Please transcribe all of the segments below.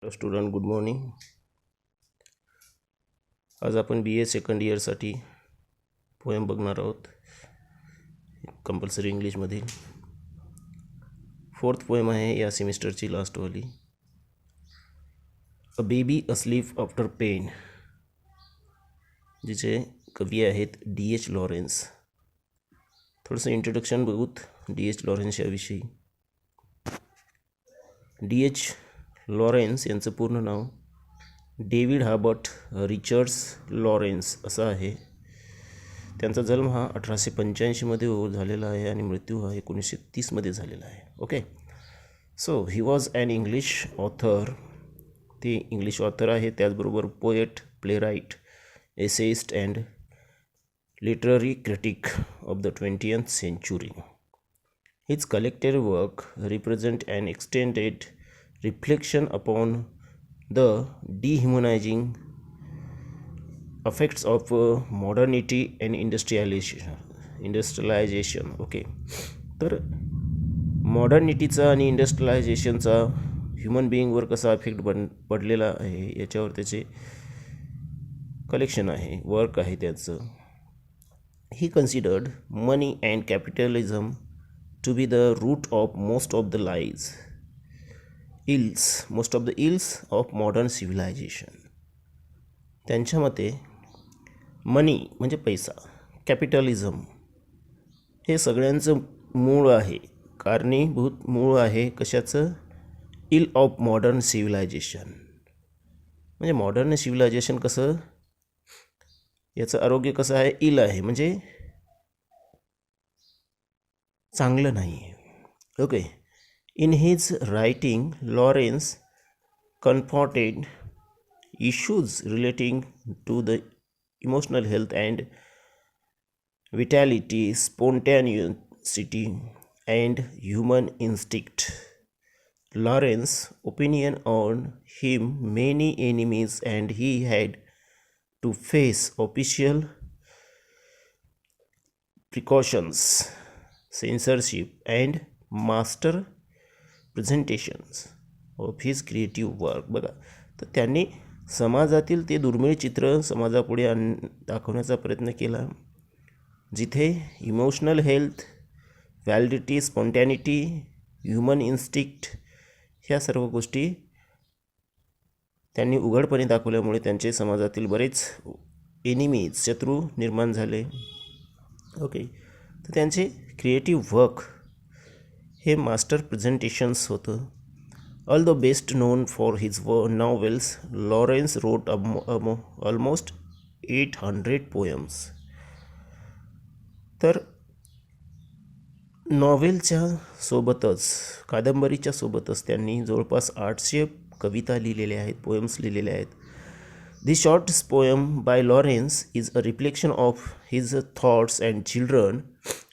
Hello student, good morning. आज आपण BA second इयरसाठी poem बघणार आहोत, कंपल्सरी इंग्लिशमधील. 4th पोएम आहे या सेमिस्टरची, लास्टवाली. A baby asleep after pain, जिचे कवी आहेत D.H. लॉरेन्स. थोडंसं इंट्रोडक्शन बघूत D.H. लॉरेन्स याविषयी. D.H. लॉरेन्स यांचं पूर्ण नाव डेव्हिड हर्बर्ट रिचर्ड्स लॉरेन्स असं आहे. त्यांचा जन्म हा 1885मध्ये झालेला आहे आणि मृत्यू हा 1930मध्ये झालेला आहे. Okay, so he was an English author. ते इंग्लिश ऑथर आहे, त्याचबरोबर poet, playwright, essayist and literary critic of the 20th century. His collected work represent an extended reflection upon the dehumanizing effects of modernity and industrialization. Okay, तर मॉडर्निटीचा आणि इंडस्ट्रियलायझेशनचा human बिईंगवर कसा effect पडलेला आहे याच्यावर त्याचे कलेक्शन आहे, वर्क आहे त्याचं. He considered money and capitalism to be the root of most of the ills of modern civilization. त्यांच्या मते मनी म्हणजे पैसा, कॅपिटलिझम हे सगळ्यांचं मूळ आहे, कारणीभूत मूळ आहे. कशाचं? Ill of modern civilization. म्हणजे मॉडर्न सिव्हिलायझेशन कसं, याचं आरोग्य कसं आहे? इल आहे, म्हणजे चांगलं नाही आहे. Okay, in his writing Lawrence confronted issues relating to the emotional health and vitality, spontaneity and human instinct. Lawrence opinion on him many enemies and he had to face official precautions, censorship and master presentations of his creative work. बघा, तर त्यांनी समाजातील ते दुर्मिळ चित्र समाजापुढे दाखवण्याचा प्रयत्न केला, जिथे emotional health, validity, spontaneity, human instinct ह्या सर्व गोष्टी त्यांनी उघडपणे दाखवल्यामुळे त्यांचे समाजातील बरेच एनिमीज, शत्रू निर्माण झाले. ओके, तर त्यांचे क्रिएटिव्ह वर्क हे मास्टर प्रेझेंटेशन्स होतं. All the best known for his novels, Lawrence wrote almost 800 poems. तर नॉवेलच्या सोबतच, कादंबरीच्या सोबतच त्यांनी जवळपास 800 कविता लिहिलेल्या आहेत, पोएम्स लिहिलेल्या आहेत. This short poem by Lawrence is a reflection of his thoughts and children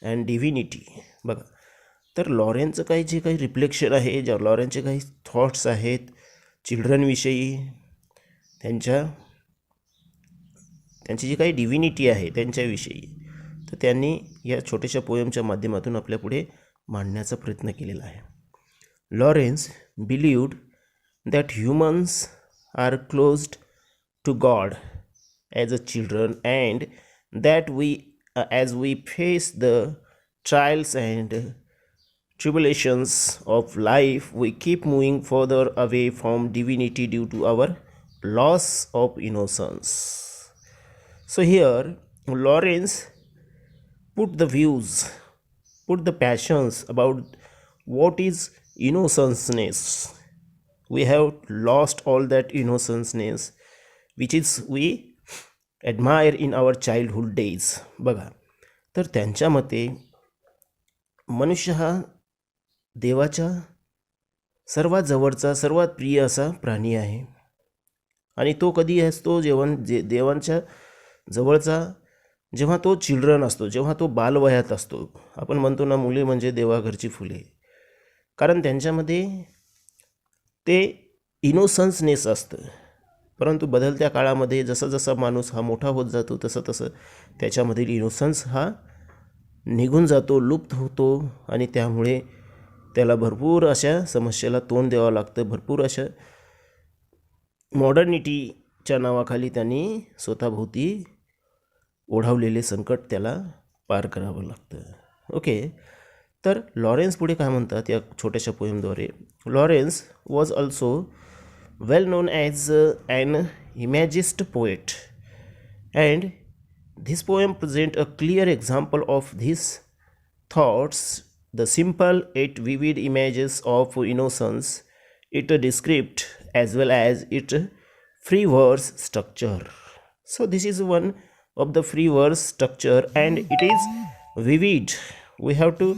and divinity. बघा, तर लॉरेन्सचं जे काही रिफ्लेक्शन आहे, ज्या लॉरेन्सचे काही थॉट्स आहेत चिल्ड्रनविषयी, त्यांची जी काही डिव्हिनिटी आहे त्यांच्याविषयी, तर त्यांनी या छोट्याशा पोएमच्या माध्यमातून आपल्यापुढे मांडण्याचा प्रयत्न केलेला आहे. Lawrence believed that humans are closed to God as a children and that as we face the trials and tribulations of life, we keep moving further away from divinity due to our loss of innocence. So here Lawrence put the passions about what is innocenceness. We have lost all that innocenceness which is we admire in our childhood days. बघा, तर त्यांच्या मते मनुष्य हा देवाच्या सर्वात जवळचा, सर्वात प्रिय असा प्राणी आहे. आणि तो कधी असतो? देवांच्या जवळचा जेव्हा तो चिल्ड्रन असतो, जेव्हा तो बालवयात असतो. आपण म्हणतो ना, मुले म्हणजे देवाघरची फुले, कारण त्यांच्यामध्ये ते इनोसन्सनेस असतं. परंतु बदलत्या काळामध्ये जसा जसा माणूस हा मोठा होत जातो, तसं त्याच्यामधील इनोसन्स हा निघून जातो, लुप्त होतो, आणि त्यामुळे त्याला भरपूर अशा समस्येला तोंड द्यावं लागतं, भरपूर अशा मॉडर्निटीच्या नावाखाली त्यांनी स्वतःभोवती ओढावलेले संकट त्याला पार करावं लागतं. ओके, तर लॉरेन्स पुढे काय म्हणतात या छोट्याशा पोएमद्वारे. Lawrence was also well known as an imagist poet and this poem present a clear example of this thoughts, the simple yet vivid images of innocence, it described as well as its free verse structure. So this is one of the free verse structure and it is vivid. We have to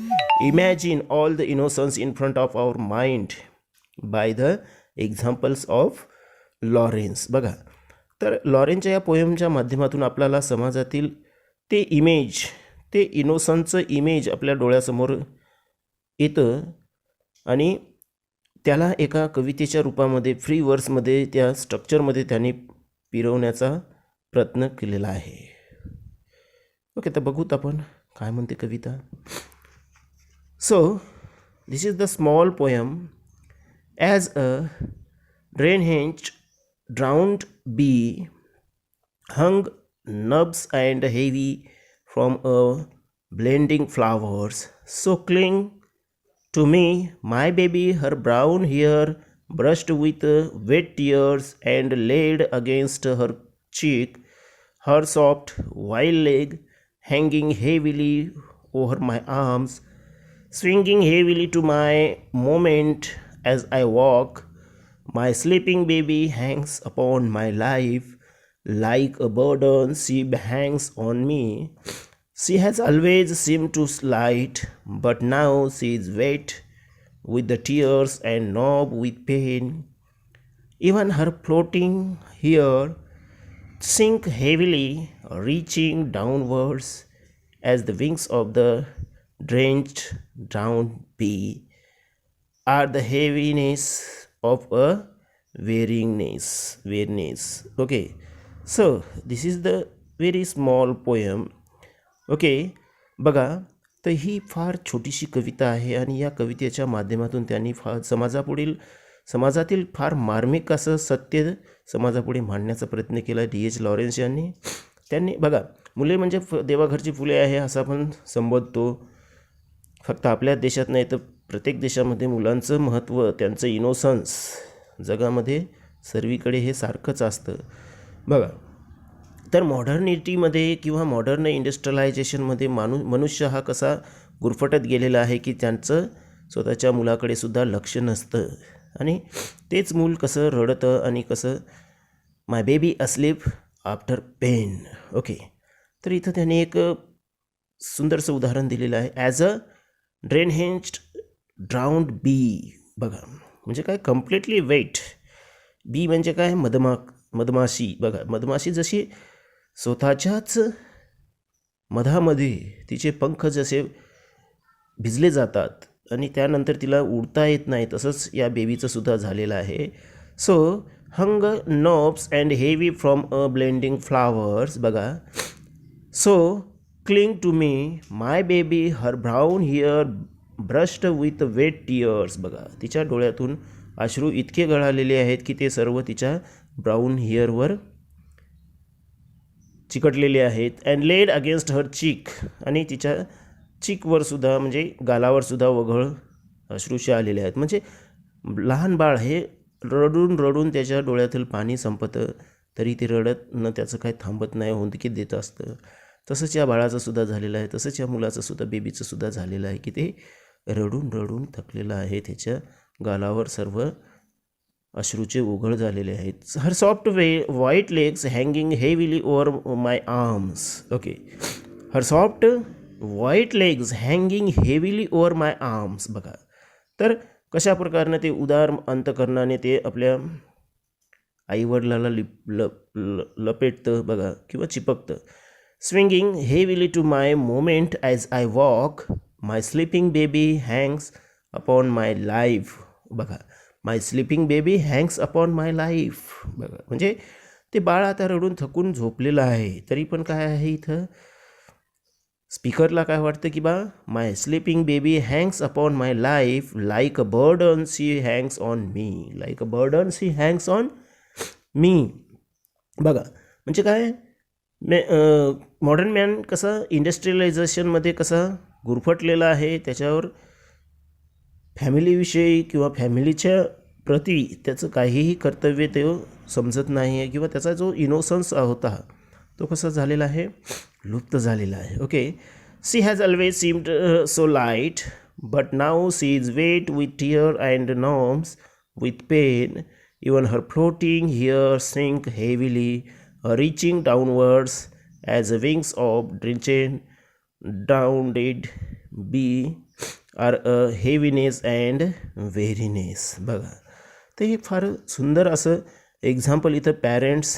imagine all the innocence in front of our mind by the examples of Lawrence. बघा, तर लॉरेन्सच्या या पोएमच्या माध्यमातून आपल्याला समाजातील ते image, ते इनोसन्सचं image आपल्या डोळ्यासमोर येतं आणि त्याला एका कवितेच्या रूपामध्ये फ्री वर्समध्ये त्या स्ट्रक्चरमध्ये त्यांनी पिरवण्याचा प्रयत्न केलेला आहे. ओके, तर बघूत आपण काय म्हणते कविता. So this is the small poem. As a drenched drowned bee hung nubs and heavy from a blending flowers, so cling to me my baby, her brown hair brushed with wet tears and laid against her cheek, her soft wild leg hanging heavily over my arms, swinging heavily to my moment as I walk. My sleeping baby hangs upon my life like a burden she hangs on me. She has always seemed to slide, but now she is wet with the tears and numb with pain. Even her floating hair sink heavily, reaching downwards as the wings of the drenched drowned bee are the heaviness of a weariness. Okay, so this is the very small poem. Okay, बघा, तर ही फार छोटीशी कविता आहे आणि या कवितेच्या माध्यमातून त्यांनी फार समाजातील फार मार्मिक असं सत्य समाजापुढे मांडण्याचा प्रयत्न केला D.H. लॉरेन्स यांनी. त्यांनी बघा, मुले म्हणजे देवाघरची फुले आहे असं आपण संबोधतो. फक्त आपल्या देशात नाही तर प्रत्येक देशामध्ये मुलांचं महत्त्व, त्यांचं इनोसन्स जगामध्ये सर्वीकडे हे सारखंच असतं. बघा, तर मॉडर्निटीमध्ये किंवा मॉडर्न इंडस्ट्रियलायझेशनमध्ये मनुष्य हा कसा गुरफटत गेलेला आहे की त्यांचं स्वतःच्या मुलाकडे सुद्धा लक्ष नसतं आणि तेच मूल कसं रडतं आणि कसं my baby asleep after pain. Okay, तर इथं त्यांनी एक सुंदरसं उदाहरण दिलेलं आहे. As a drenched drowned bee. बघा, म्हणजे काय, कम्प्लिटली वेट. बी म्हणजे काय, मधमाशी. बघा, मधमाशी जशी स्वतःच्याच मधामध्ये तिचे पंख जसे भिजले जातात आणि त्यानंतर तिला उडता येत नाही, तसंच या बेबीचं सुद्धा झालेलं आहे. So hung nubs and heavy from a blending flowers. बघा, so cling to me my baby, her brown hair brushed with wet tears. बघा, तिच्या डोळ्यातून अश्रू इतके गळालेले आहेत की ते सर्व तिच्या ब्राऊन हेअरवर चिकटलेले आहेत. अँड लेड अगेन्स्ट हर चीक, आणि तिच्या चीकवर सुद्धा म्हणजे गालावर सुद्धा वघळ अश्रूशे आलेले आहेत. म्हणजे लहान बाळ हे रडून रडून त्याच्या डोळ्यातील पाणी संपतं तरी ते रडत न त्याचं काही थांबत नाही, हुंदकी देत असतं. तसंच या बाळाचं सुद्धा झालेलं आहे, तसंच या मुलाचं सुद्धा, बेबीचं सुद्धा झालेलं आहे की ते रडून रडून थकलेलं आहे. त्याच्या गालावर सर्व अश्रूचे ओघळ झालेले आहेत. Her soft white legs hanging heavily over my arms. Okay, her soft white legs hanging heavily over my arms. बघा, तर कशा प्रकारनं ते उदार अंतकरणाने ते आपल्या आईवडिलाला लपेटतं बघा किंवा चिपकतं. Swinging heavily to my moment as I walk, my sleeping baby hangs upon my life. बघा, my sleeping baby hangs upon my life. बघा, म्हणजे ते बाळ आता रडून थकून झोपलेलं आहे, तरी पण काय आहे इथं स्पीकरला काय वाटतं की बा my sleeping baby hangs upon my life like a burden she hangs on me, like a burden she hangs on me बघा म्हणजे काय मॉडर्न मॅन कसा इंडस्ट्रियलायझेशनमध्ये कसा गुरफटलेला आहे, त्याच्यावर फॅमिलीविषयी किंवा फॅमिलीच्या प्रती त्याचं काहीही कर्तव्य ते समजत नाही आहे, किंवा त्याचा जो इनोसन्स होता तो कसा झालेला आहे, लुप्त झालेला आहे. Okay, she has always seemed so light, but now she is wet with tear and norms with pain. Even her floating here sink heavily, reaching downwards as the wings of drenched, drowned bee are a heaviness and weariness. बघा, तर हे फार सुंदर असं example इथं parents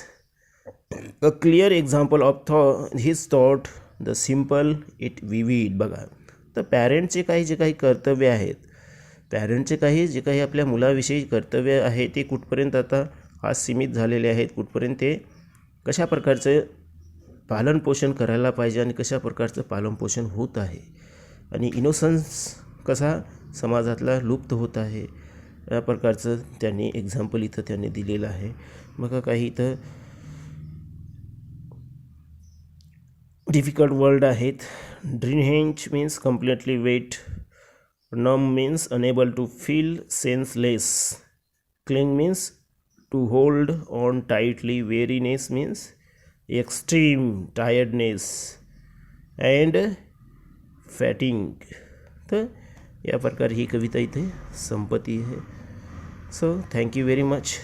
a clear example of his thought the simple it vivid. बघा, तर पॅरेंटचे जे काही कर्तव्य आहेत, पॅरेंटचे जे काही आपल्या मुलाविषयी कर्तव्य आहे ते कुठपर्यंत आता आज सीमित झालेले आहेत, कुठपर्यंत ते कशा प्रकारचं पालनपोषण करायला पाहिजे आणि कशा प्रकारचं पालनपोषण होत आहे, आणि इनोसन्स कसा समाजातला लुप्त होत आहे, या प्रकारचं त्यांनी एक्झाम्पल इथं त्यांनी दिलेलं आहे. बघा, काही इथं डिफिकल्ट वर्ड आहेत. Drenched means completely wet, numb means unable to feel, senseless. Cling means to hold on tightly. Weariness means extreme tiredness and fatigue. तर या प्रकार ही कविता इथे संपती आहे. So thank you very much.